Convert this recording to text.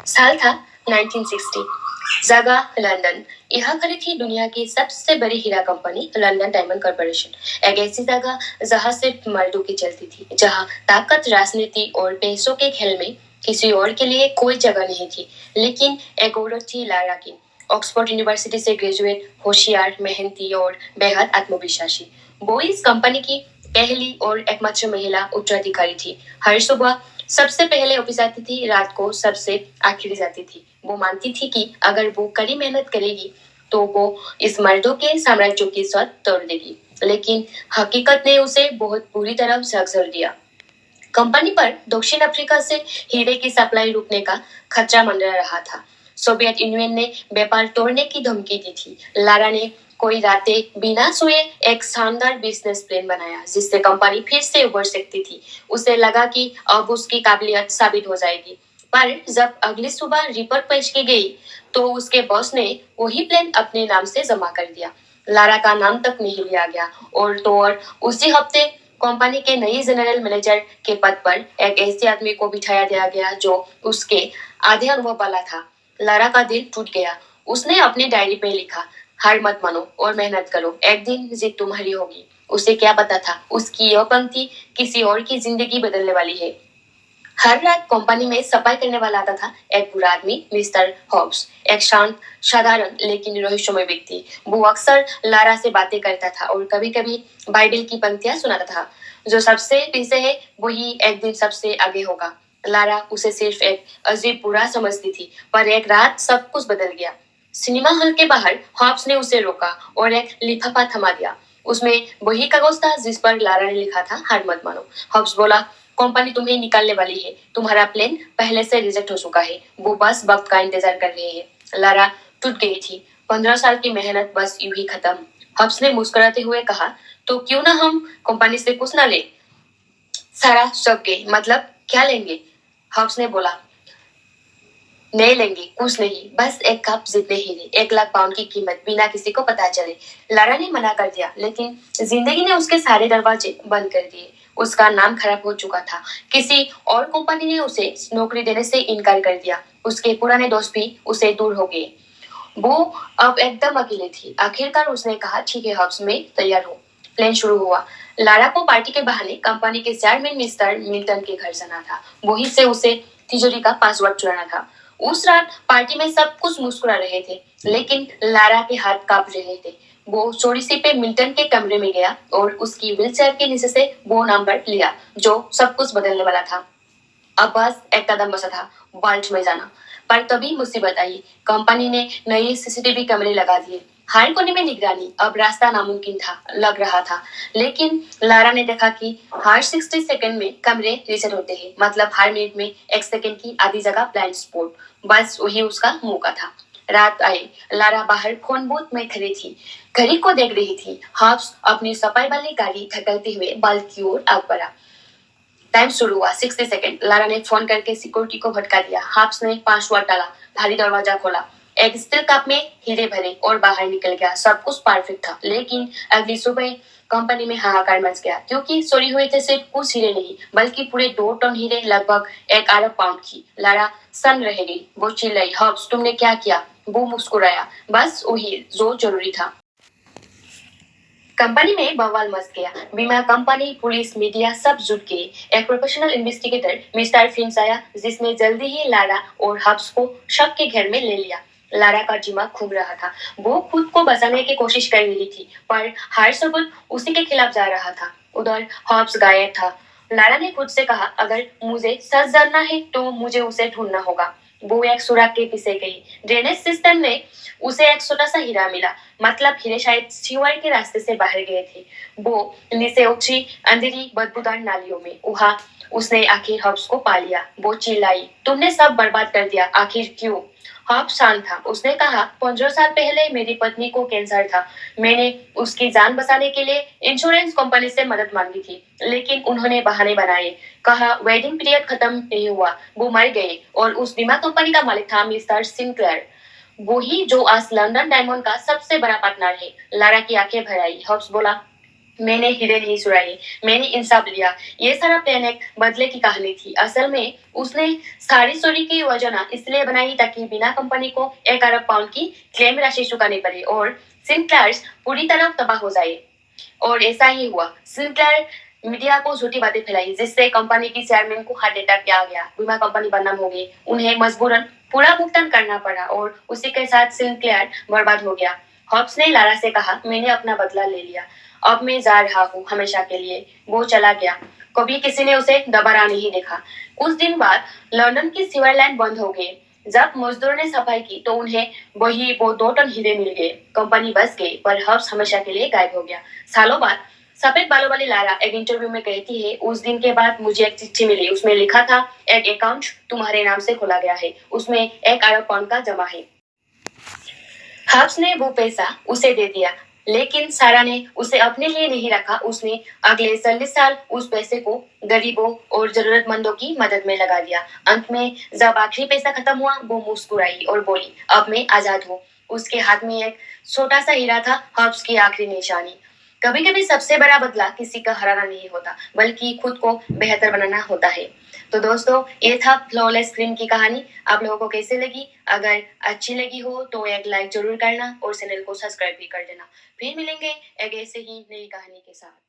साल था 1960। जगह लंदन। यहाँ खड़ी थी दुनिया की सबसे बड़ी हीरा कंपनी लंदन डायमंड कॉर्पोरेशन। एक ऐसी जगह जहाँ सिर्फ मर्दों की चलती थी, जहाँ ताकत, राजनीति और पैसों के खेल में किसी और के लिए कोई जगह नहीं थी। लेकिन एक औरत थी, लारा की। ऑक्सफोर्ड यूनिवर्सिटी से ग्रेजुएट, होशियार, मेहनती और बेहद आत्मविश्वासी। वो इस कंपनी की पहली और एकमात्र महिला उत्तराधिकारी थी। हर सुबह सबसे पहले ऑफिस आती थी, रात को सबसे आखिरी जाती थी। वो मानती थी कि अगर वो कड़ी मेहनत करेगी तो वो इस मर्दों के साम्राज्य की स्वाद तोड़ देगी। लेकिन हकीकत ने उसे बहुत बुरी तरह झकझोर दिया। कंपनी पर दक्षिण अफ्रीका से हीरे की सप्लाई रुकने का खतरा मंडरा रहा था। सोवियत यूनियन ने व्यापार तोड़ने की धमकी दी थी। लारा ने कोई रातें बिना सोए एक शानदार बिजनेस प्लान बनाया, जिससे कंपनी फिर से उभर सकती थी। उसे लगा कि अब उसकी काबिलियत साबित हो जाएगी। पर जब अगली सुबह रिपोर्ट पेश की गई, तो उसके बॉस ने वही प्लान अपने नाम से जमा कर दिया। लारा का नाम तक नहीं लिया गया। और तो और उसी हफ्ते कंपनी के नए जनरल मैनेजर के पद पर एक ऐसे आदमी को बिठाया दिया गया जो उसके आधे अनुभव वाला था। लारा का दिल टूट गया। उसने अपनी डायरी में लिखा, हार मत मानो और मेहनत करो, एक दिन जीत तुम्हारी होगी। उसे क्या पता था, उसकी यह पंक्ति किसी और की जिंदगी बदलने वाली है। हर रात कंपनी में सफाई करने वाला आता था एक बुरा आदमी, मिस्टर हॉब्स। एक शांत, साधारण लेकिन रहस्यमय व्यक्ति। वो अक्सर लारा से बातें करता था और कभी कभी बाइबल की पंक्तियां सुनाता था। जो सबसे पीछे है वही एक दिन सबसे आगे होगा। लारा उसे सिर्फ एक अजीब बुरा समझती थी, पर एक रात सब कुछ बदल गया। सिनेमा हॉल के बाहर हॉब्स ने उसे रोका और एक लिफाफा थमा दिया। उसमें वही कागज था जिस पर लारा ने लिखा था, हार मत मानो। हॉब्स बोला, कंपनी तुम्हें निकालने वाली है, तुम्हारा प्लान पहले से रिजेक्ट हो चुका है, वो बस वक्त का इंतजार कर रहे हैं। लारा टूट गई थी। 15 साल की मेहनत बस यूं ही खत्म। हब्स ने मुस्कुराते हुए कहा, तो क्यों ना हम कंपनी से कुछ ना ले। सारा चौंक गई, मतलब क्या लेंगे? हब्स ने बोला, नहीं लेंगे कुछ नहीं, बस एक कप जितने हीरे, 1 लाख पाउंड की कीमत, बिना किसी को पता चले। लारा ने मना कर दिया, लेकिन जिंदगी ने उसके सारे दरवाजे बंद कर दिए। उसका नाम खराब हो चुका था। किसी और कंपनी ने उसे नौकरी देने से इनकार कर दिया। उसके पुराने दोस्त भी उसे दूर हो गए। वो अब एकदम अकेली थी। आखिरकार उसने कहा, ठीक है हब्स, मैं तैयार हूँ। प्लान शुरू हुआ। लारा को पार्टी के बहाने कंपनी के चेयरमैन मिस्टर मिल्टन के घर जाना था। वहीं से उसे तिजोरी का पासवर्ड चुराना था। उस रात पार्टी में सब कुछ मुस्कुरा रहे थे, लेकिन लारा के हाथ कांप रहे थे। वो चोरी से पे मिल्टन के कमरे में गया और उसकी व्हीलचेयर के नीचे से वो नंबर लिया जो सब कुछ बदलने वाला था। अब बस एक कदम बचा था, बाल्ट में जाना। पर तभी मुसीबत आई। कंपनी ने नए सीसीटीवी कैमरे लगा दिए। हर कोने में निगरानी। अब रास्ता नामुमकिन था, लग रहा था। लेकिन लारा ने देखा कि हर 60 सेकंड में कैमरे रीसेट होते हैं, मतलब हर मिनट में 1 सेकंड की आधी जगह ब्लाइंड स्पॉट। बस वही उसका मौका था। रात आई। लारा बाहर फोन बूथ में खड़ी थी, घड़ी को देख रही थी। हब्स अपनी सफाई वाली गाड़ी धकेलते हुए बाल्ट की ओर आग बढ़ा। टाइम शुरू हुआ, 60 सेकंड। लारा ने फोन करके सिक्योरिटी को भटका दिया। हब्स ने पासवर्ड डाला, भारी दरवाजा खोला, एक स्टील कप में हीरे भरे और बाहर निकल गया। सब कुछ परफेक्ट था। लेकिन अगली सुबह कंपनी में हाहाकार मच गया, क्योंकि चोरी हुए थे सिर्फ कुछ हीरे नहीं, बल्कि पूरे 2 टन हीरे, लगभग 1 अरब पाउंड की। लारा सन रह गई। वो चिल्लाई, हब्स तुमने क्या किया? वो मुस्कुराया, बस वही जो जरूरी था। कंपनी में बवाल मच गया। बीमा कंपनी, पुलिस, मीडिया सब जुट गए। एक प्रोफेशनल इन्वेस्टिगेटर मिस्टर फिंच आया, जिसने जल्दी ही लारा और हब्स को शक के घेर में ले लिया। लारा का दिमाग घूम रहा था। वो खुद को बचाने की कोशिश कर रही थी, पर हर सबूत उसी के खिलाफ जा रहा था। उधर हब्स गायब था। लारा ने खुद से कहा, अगर मुझे सच जानना है तो मुझे उसे ढूंढना होगा। वो एक सुराग के पीछे गई। ड्रेनेज सिस्टम में उसे एक छोटा सा हीरा मिला, मतलब हीरे शायद सीवर के रास्ते से बाहर गए थे। वो नीचे उतरी, अंधेरी बदबूदार नालियों में। वहां उसने आखिर हब्स को पा लिया। वो चिल्लाई, तुमने सब बर्बाद कर दिया, आखिर क्यों? हब्स शांत था। उसने कहा, 15 साल पहले मेरी पत्नी को कैंसर था। मैंने उसकी जान बचाने के लिए इंश्योरेंस कंपनी से मदद मांगी थी, लेकिन उन्होंने बहाने बनाए। कहा वेडिंग पीरियड खत्म नहीं हुआ, वो मर गए। और उस बीमा कंपनी का मालिक था मिस्टर सिंक्लेयर, वही जो आज लंदन डायमंड का सबसे बड़ा पार्टनर है। लारा की आंखें भर आई। हब्स बोला, मैंने हीरे नहीं चुराए, मैंने इंसाफ लिया। ये सारा प्लान एक बदले की कहानी थी। असल में उसने सारी चोरी की योजना इसलिए बनाई ताकि बिना कंपनी को 1 अरब पाउंड की क्लेम राशि चुकानी पड़े और सिंक्लायर्स पूरी तरह तबाह हो जाए। और ऐसा ही हुआ। सिंक्लायर मीडिया को झूठी बातें फैलाई जिससे कंपनी की चेयरमैन को हार्ट अटैक आ गया। बीमा कंपनी बदनाम हो गई, उन्हें मजबूरन पूरा भुगतान करना पड़ा और उसी के साथ सिंक्लेयर बर्बाद हो गया। हॉब्स ने लारा से कहा, मैंने अपना बदला ले लिया, अब मैं जा रहा हूँ हमेशा के लिए। वो चला गया, कभी किसी ने उसे दोबारा नहीं देखा। कुछ दिन बाद लंदन की सीवर लाइन बंद हो गई। जब मजदूरों ने सफाई की तो उन्हें वही वो 2 टन हीरे मिल गए। कंपनी बच गई पर हब्स हमेशा के लिए गायब हो गया। सालों बाद सफेद बालों वाली लारा एक इंटरव्यू में कहती है, उस दिन के बाद मुझे एक चिट्ठी मिली, उसमें लिखा था एक अकाउंट तुम्हारे नाम से खोला गया है, उसमें 1 अरब पाउंड का जमा है। हब्स ने वो पैसा उसे दे दिया, लेकिन सारा ने उसे अपने लिए नहीं रखा। उसने अगले 40 साल उस पैसे को गरीबों और जरूरतमंदों की मदद में लगा दिया। अंत में जब आखिरी पैसा खत्म हुआ, वो मुस्कुराई और बोली, अब मैं आजाद हूँ। उसके हाथ में एक छोटा सा हीरा था, हब्स की आखिरी निशानी। कभी कभी सबसे बड़ा बदला किसी का हराना नहीं होता, बल्कि खुद को बेहतर बनाना होता है। तो दोस्तों, ये था फ्लॉलेस क्रीम की कहानी। आप लोगों को कैसे लगी? अगर अच्छी लगी हो तो एक लाइक जरूर करना और चैनल को सब्सक्राइब भी कर देना। फिर मिलेंगे एक ऐसे ही नई कहानी के साथ।